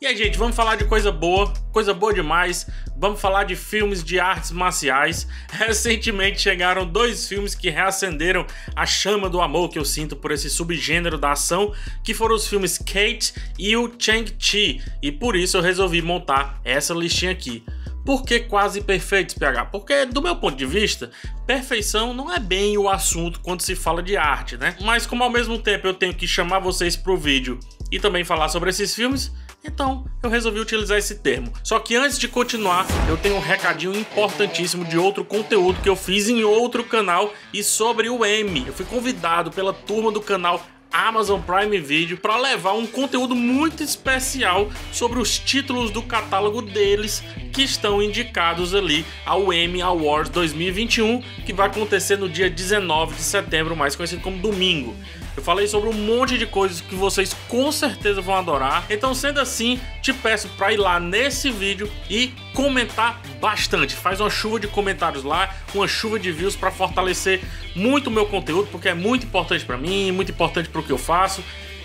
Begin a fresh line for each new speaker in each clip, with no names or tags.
E aí, gente, vamos falar de coisa boa demais. Vamos falar de filmes de artes marciais. Recentemente chegaram dois filmes que reacenderam a chama do amor que eu sinto por esse subgênero da ação, que foram os filmes Kate e o Shang-Chi. E por isso eu resolvi montar essa listinha aqui. Por que quase perfeitos, PH? Porque, do meu ponto de vista, perfeição não é bem o assunto quando se fala de arte, né? Mas como ao mesmo tempo eu tenho que chamar vocês pro vídeo e também falar sobre esses filmes, então eu resolvi utilizar esse termo. Só que antes de continuar, eu tenho um recadinho importantíssimo de outro conteúdo que eu fiz em outro canal e sobre o M. Eu fui convidado pela turma do canal Amazon Prime Video para levar um conteúdo muito especial sobre os títulos do catálogo deles que estão indicados ali ao Emmy Awards 2021, que vai acontecer no dia 19 de setembro, mais conhecido como domingo. Eu falei sobre um monte de coisas que vocês com certeza vão adorar. Então, sendo assim, te peço para ir lá nesse vídeo e comentar bastante. Faz uma chuva de comentários lá, uma chuva de views para fortalecer muito o meu conteúdo, porque é muito importante para mim, muito importante para o que eu faço.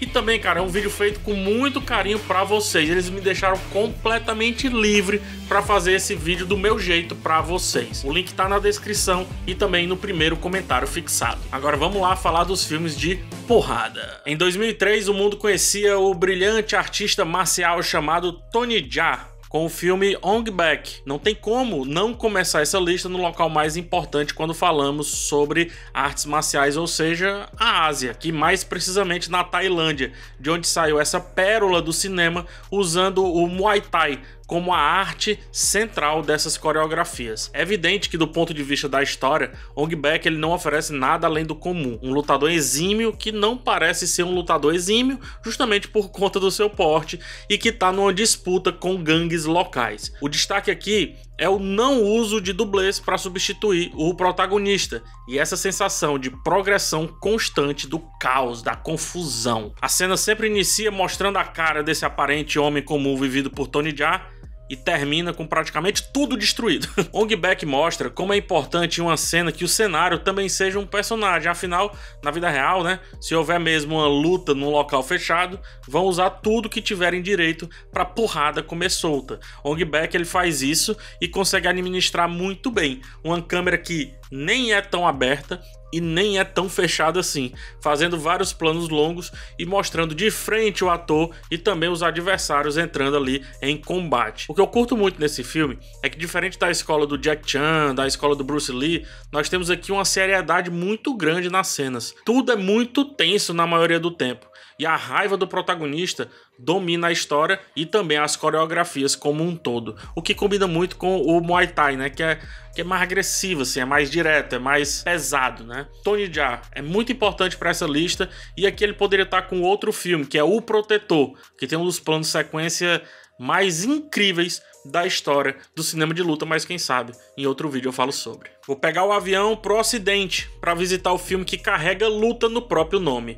E também, cara, é um vídeo feito com muito carinho para vocês. Eles me deixaram completamente livre para fazer esse vídeo do meu jeito para vocês. O link tá na descrição e também no primeiro comentário fixado. Agora vamos lá falar dos filmes de porrada. Em 2003, o mundo conhecia o brilhante artista marcial chamado Tony Jaa, com o filme Ong Bak. Não tem como não começar essa lista no local mais importante quando falamos sobre artes marciais, ou seja, a Ásia, que mais precisamente na Tailândia, de onde saiu essa pérola do cinema usando o Muay Thai como a arte central dessas coreografias. É evidente que do ponto de vista da história, Ong Bak ele não oferece nada além do comum. Um lutador exímio que não parece ser um lutador exímio justamente por conta do seu porte e que está numa disputa com gangues locais. O destaque aqui é o não uso de dublês para substituir o protagonista e essa sensação de progressão constante do caos, da confusão. A cena sempre inicia mostrando a cara desse aparente homem comum vivido por Tony Jaa e termina com praticamente tudo destruído. Ong Bak mostra como é importante em uma cena que o cenário também seja um personagem, afinal, na vida real, né, se houver mesmo uma luta num local fechado, vão usar tudo que tiverem direito para porrada comer solta. Ong Bak ele faz isso e consegue administrar muito bem uma câmera que nem é tão aberta e nem é tão fechado assim, fazendo vários planos longos e mostrando de frente o ator e também os adversários entrando ali em combate. O que eu curto muito nesse filme é que, diferente da escola do Jack Chan, da escola do Bruce Lee, nós temos aqui uma seriedade muito grande nas cenas. Tudo é muito tenso na maioria do tempo. E a raiva do protagonista domina a história e também as coreografias como um todo. O que combina muito com o Muay Thai, né? Que é mais agressivo, assim, é mais direto, é mais pesado, né? Tony Jaa é muito importante para essa lista e aqui ele poderia estar com outro filme, que é O Protetor, que tem um dos planos de sequência mais incríveis da história do cinema de luta, mas quem sabe em outro vídeo eu falo sobre. Vou pegar o avião pro ocidente para visitar o filme que carrega luta no próprio nome.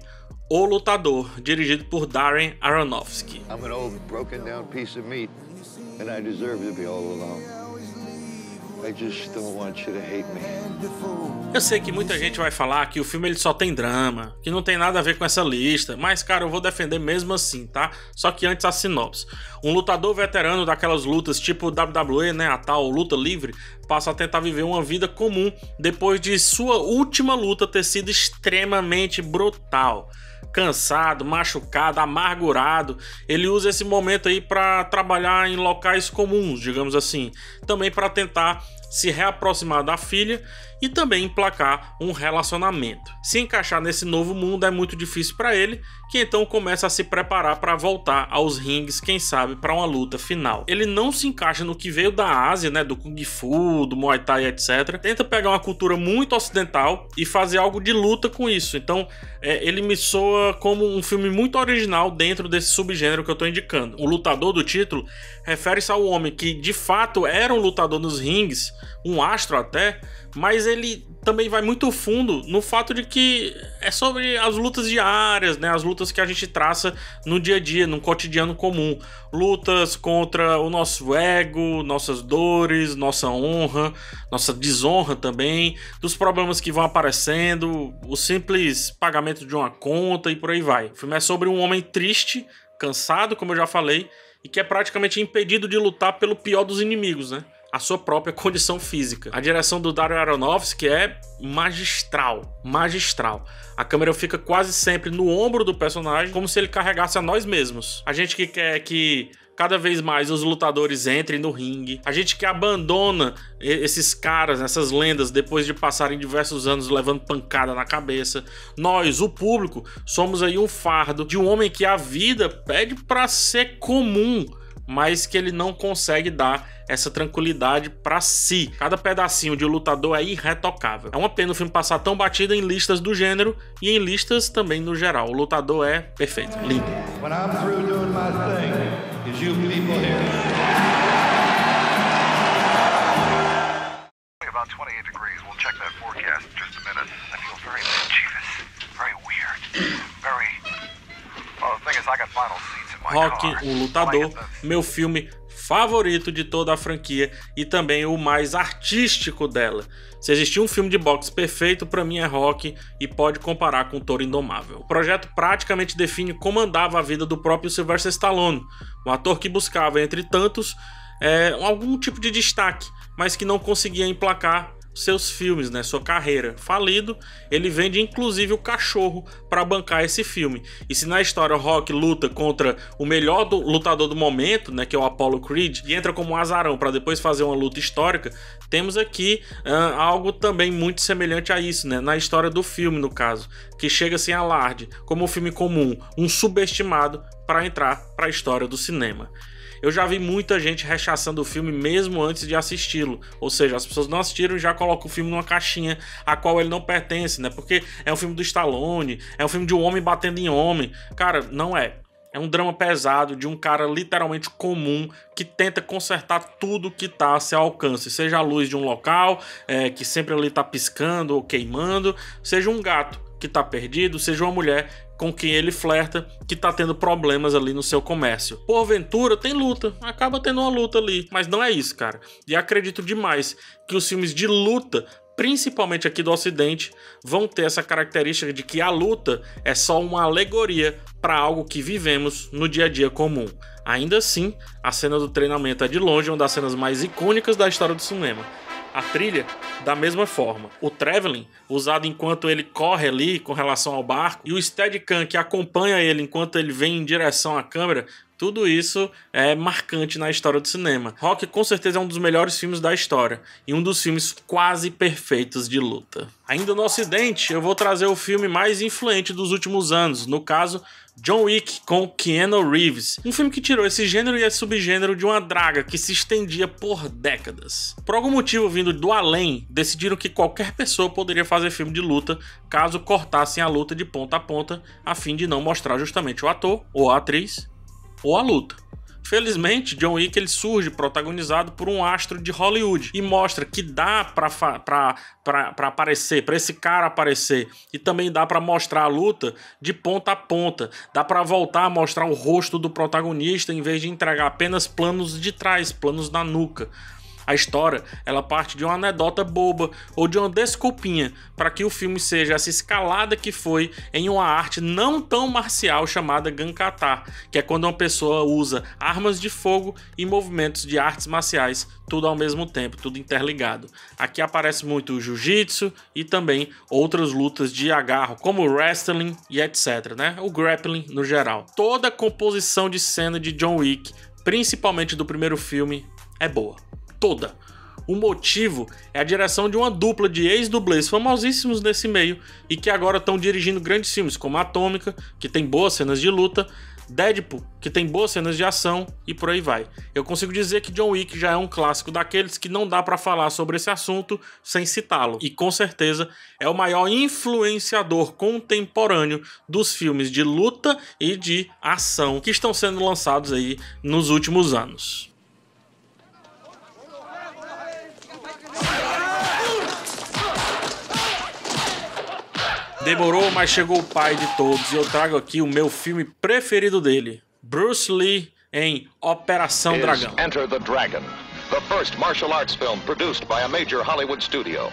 O Lutador, dirigido por Darren Aronofsky.
I'm an old broken down piece of meat and I deserve to be all alone. I just don't want you to hate me.
Eu sei que muita gente vai falar que o filme ele só tem drama, que não tem nada a ver com essa lista, mas cara, eu vou defender mesmo assim, tá? Só que antes a sinopse. Um lutador veterano daquelas lutas tipo WWE, né, a tal luta livre, passa a tentar viver uma vida comum depois de sua última luta ter sido extremamente brutal. Cansado, machucado, amargurado, ele usa esse momento aí para trabalhar em locais comuns, digamos assim, também para tentar se reaproximar da filha e também emplacar um relacionamento. Se encaixar nesse novo mundo é muito difícil para ele, que então começa a se preparar para voltar aos ringues, quem sabe para uma luta final. Ele não se encaixa no que veio da Ásia, né, do Kung Fu, do Muay Thai, etc. Tenta pegar uma cultura muito ocidental e fazer algo de luta com isso. Então ele me soa como um filme muito original dentro desse subgênero que eu estou indicando. O lutador do título refere-se ao homem que de fato era um lutador nos ringues, um astro até, mas ele também vai muito fundo no fato de que é sobre as lutas diárias, né? As lutas que a gente traça no dia a dia, no cotidiano comum. Lutas contra o nosso ego, nossas dores, nossa honra, nossa desonra também, dos problemas que vão aparecendo, o simples pagamento de uma conta e por aí vai. O filme é sobre um homem triste, cansado, como eu já falei, e que é praticamente impedido de lutar pelo pior dos inimigos, né? A sua própria condição física. A direção do Darren Aronofsky é magistral, magistral. A câmera fica quase sempre no ombro do personagem, como se ele carregasse a nós mesmos. A gente que quer que cada vez mais os lutadores entrem no ringue. A gente que abandona esses caras, essas lendas, depois de passarem diversos anos levando pancada na cabeça. Nós, o público, somos aí um fardo de um homem que a vida pede para ser comum, mas que ele não consegue dar essa tranquilidade pra si. Cada pedacinho de lutador é irretocável. É uma pena o filme passar tão batido em listas do gênero e em listas também no geral. O lutador é perfeito, lindo. When I'm through doing my thing, is you people here.
About 28 degrees. We'll check that forecast in just a minute. I feel very mischievous, very weird, very... Well, the thing is, I got final seats in my car.
Rocky, o Lutador, meu filme favorito de toda a franquia e também o mais artístico dela. Se existir um filme de boxe perfeito, para mim é Rocky e pode comparar com Toro Indomável. O projeto praticamente define como andava a vida do próprio Sylvester Stallone, um ator que buscava, entre tantos, algum tipo de destaque, mas que não conseguia emplacar seus filmes, né, sua carreira. Falido, ele vende inclusive o cachorro para bancar esse filme. E se na história Rocky luta contra o melhor lutador do momento, né, que é o Apollo Creed, e entra como um azarão para depois fazer uma luta histórica, temos aqui algo também muito semelhante a isso, né, na história do filme, no caso, que chega sem alarde, como um filme comum, um subestimado para entrar para a história do cinema. Eu já vi muita gente rechaçando o filme mesmo antes de assisti-lo. Ou seja, as pessoas não assistiram e já colocam o filme numa caixinha a qual ele não pertence, né? Porque é um filme do Stallone, é um filme de um homem batendo em homem. Cara, não é. É um drama pesado de um cara literalmente comum que tenta consertar tudo que tá a seu alcance. Seja a luz de um local, que sempre ali tá piscando ou queimando, seja um gato que tá perdido, seja uma mulher com quem ele flerta, que tá tendo problemas ali no seu comércio. Porventura, tem luta, acaba tendo uma luta ali, mas não é isso, cara. E acredito demais que os filmes de luta, principalmente aqui do Ocidente, vão ter essa característica de que a luta é só uma alegoria para algo que vivemos no dia a dia comum. Ainda assim, a cena do treinamento é de longe uma das cenas mais icônicas da história do cinema. A trilha, da mesma forma. O traveling, usado enquanto ele corre ali com relação ao barco, e o Steadicam que acompanha ele enquanto ele vem em direção à câmera, tudo isso é marcante na história do cinema. Rocky com certeza é um dos melhores filmes da história e um dos filmes quase perfeitos de luta. Ainda no Ocidente, eu vou trazer o filme mais influente dos últimos anos, no caso, John Wick com Keanu Reeves. Um filme que tirou esse gênero e esse subgênero de uma draga que se estendia por décadas. Por algum motivo vindo do além, decidiram que qualquer pessoa poderia fazer filme de luta caso cortassem a luta de ponta a ponta, a fim de não mostrar justamente o ator ou a atriz ou a luta. Felizmente, John Wick ele surge protagonizado por um astro de Hollywood e mostra que dá para aparecer, para esse cara aparecer, e também dá para mostrar a luta de ponta a ponta. Dá para voltar a mostrar o rosto do protagonista em vez de entregar apenas planos de trás, planos da nuca. A história, ela parte de uma anedota boba ou de uma desculpinha para que o filme seja essa escalada que foi em uma arte não tão marcial chamada Gankata, que é quando uma pessoa usa armas de fogo e movimentos de artes marciais, tudo ao mesmo tempo, tudo interligado. Aqui aparece muito o jiu-jitsu e também outras lutas de agarro, como o wrestling e etc, né? O grappling no geral. Toda a composição de cena de John Wick, principalmente do primeiro filme, é boa. Toda. O motivo é a direção de uma dupla de ex-dublês famosíssimos nesse meio e que agora estão dirigindo grandes filmes como Atômica, que tem boas cenas de luta, Deadpool, que tem boas cenas de ação e por aí vai. Eu consigo dizer que John Wick já é um clássico daqueles que não dá para falar sobre esse assunto sem citá-lo. E com certeza é o maior influenciador contemporâneo dos filmes de luta e de ação que estão sendo lançados aí nos últimos anos. Demorou, mas chegou o pai de todos e eu trago aqui o meu filme preferido dele, Bruce Lee em Operação Dragão.
Enter the Dragon, the first martial arts film produced by a major Hollywood studio.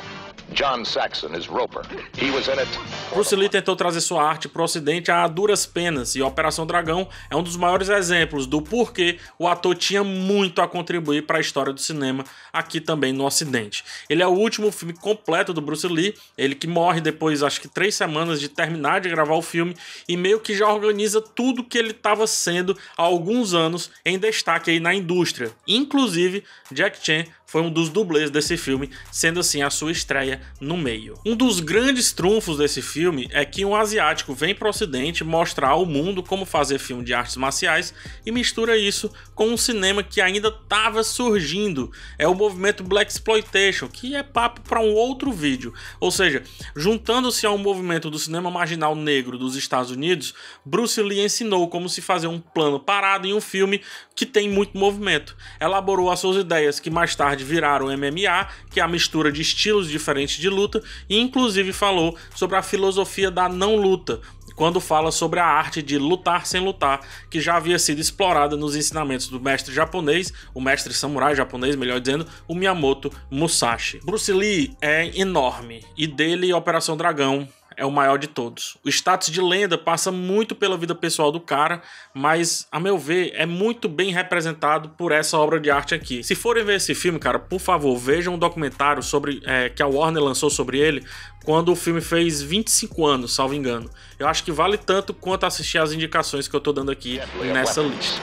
John Saxon as Roper. He was in it.
Bruce Lee tentou trazer sua arte para o ocidente a duras penas, e Operação Dragão é um dos maiores exemplos do porquê o ator tinha muito a contribuir para a história do cinema aqui também no ocidente. Ele é o último filme completo do Bruce Lee, ele que morre depois, acho que 3 semanas de terminar de gravar o filme, e meio que já organiza tudo que ele estava sendo há alguns anos em destaque aí na indústria. Inclusive, Jack Chan foi um dos dublês desse filme, sendo assim a sua estreia no meio. Um dos grandes trunfos desse filme é que um asiático vem para o ocidente mostrar ao mundo como fazer filme de artes marciais e mistura isso com um cinema que ainda estava surgindo. É o movimento Blaxploitation, que é papo para um outro vídeo. Ou seja, juntando-se ao movimento do cinema marginal negro dos Estados Unidos, Bruce Lee ensinou como se fazer um plano parado em um filme que tem muito movimento. Elaborou as suas ideias que mais tarde viraram MMA, que é a mistura de estilos diferentes de luta, e inclusive falou sobre a filosofia da não luta, quando fala sobre a arte de lutar sem lutar, que já havia sido explorada nos ensinamentos do mestre japonês, o mestre samurai japonês, melhor dizendo, o Miyamoto Musashi. Bruce Lee é enorme, e dele Operação Dragão é o maior de todos. O status de lenda passa muito pela vida pessoal do cara, mas, a meu ver, é muito bem representado por essa obra de arte aqui. Se forem ver esse filme, cara, por favor, vejam um documentário sobre que a Warner lançou sobre ele, quando o filme fez 25 anos, salvo engano. Eu acho que vale tanto quanto assistir as indicações que eu tô dando aqui nessa lista.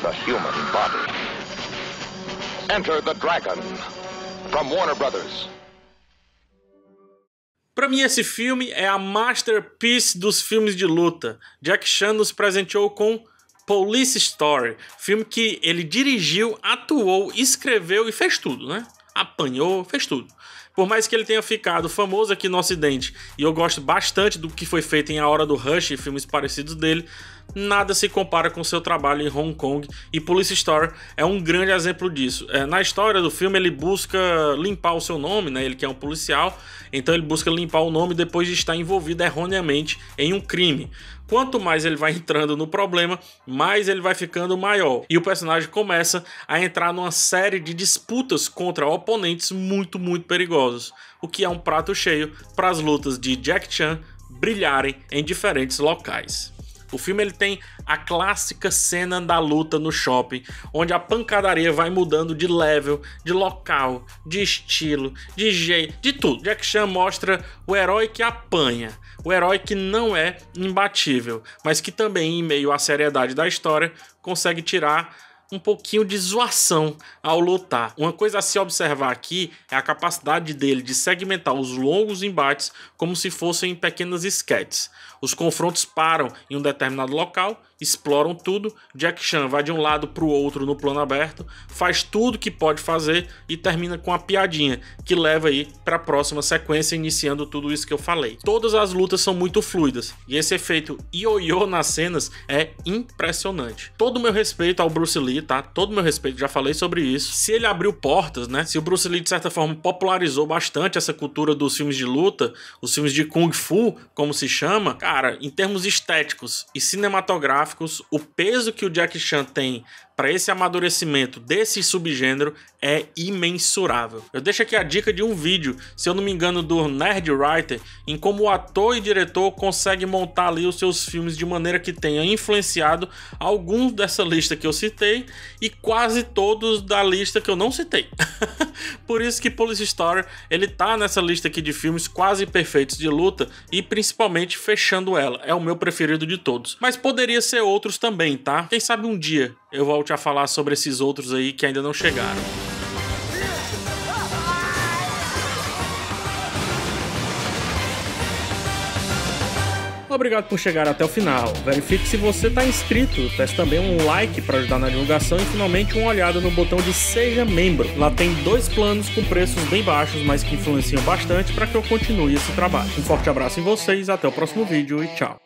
The human body. Enter the Dragon. From Warner Brothers.
Pra mim, esse filme é a masterpiece dos filmes de luta. Jack Chan nos presenteou com Police Story, filme que ele dirigiu, atuou, escreveu e fez tudo, né? Apanhou, fez tudo. Por mais que ele tenha ficado famoso aqui no ocidente, e eu gosto bastante do que foi feito em A Hora do Rush e filmes parecidos dele, nada se compara com seu trabalho em Hong Kong, e Police Story é um grande exemplo disso. Na história do filme ele busca limpar o seu nome, né? Ele que é um policial, então ele busca limpar o nome depois de estar envolvido erroneamente em um crime. Quanto mais ele vai entrando no problema, mais ele vai ficando maior. E o personagem começa a entrar numa série de disputas contra oponentes muito perigosos, o que é um prato cheio para as lutas de Jack Chan brilharem em diferentes locais. O filme ele tem a clássica cena da luta no shopping, onde a pancadaria vai mudando de level, de local, de estilo, de jeito, de tudo. Jack Chan mostra o herói que apanha, o herói que não é imbatível, mas que também, em meio à seriedade da história, consegue tirar um pouquinho de zoação ao lutar. Uma coisa a se observar aqui é a capacidade dele de segmentar os longos embates como se fossem pequenas sketches. Os confrontos param em um determinado local, exploram tudo, Jack Chan vai de um lado para o outro no plano aberto, faz tudo que pode fazer e termina com a piadinha, que leva aí para a próxima sequência, iniciando tudo isso que eu falei. Todas as lutas são muito fluidas, e esse efeito ioiô nas cenas é impressionante. Todo o meu respeito ao Bruce Lee, tá? Todo o meu respeito, já falei sobre isso. Se ele abriu portas, né? Se o Bruce Lee, de certa forma, popularizou bastante essa cultura dos filmes de luta, os filmes de Kung Fu, como se chama, cara, em termos estéticos e cinematográficos, o peso que o Jack Chan tem para esse amadurecimento desse subgênero é imensurável. Eu deixo aqui a dica de um vídeo, se eu não me engano, do Nerd Writer, em como o ator e diretor consegue montar ali os seus filmes de maneira que tenha influenciado alguns dessa lista que eu citei e quase todos da lista que eu não citei. Por isso que Police Story ele tá nessa lista aqui de filmes quase perfeitos de luta e principalmente fechando ela. É o meu preferido de todos. Mas poderia ser outros também, tá? Quem sabe um dia eu volte a falar sobre esses outros aí que ainda não chegaram. Obrigado por chegar até o final. Verifique se você está inscrito, peço também um like para ajudar na divulgação e finalmente uma olhada no botão de Seja Membro. Lá tem 2 planos com preços bem baixos, mas que influenciam bastante para que eu continue esse trabalho. Um forte abraço em vocês, até o próximo vídeo e tchau.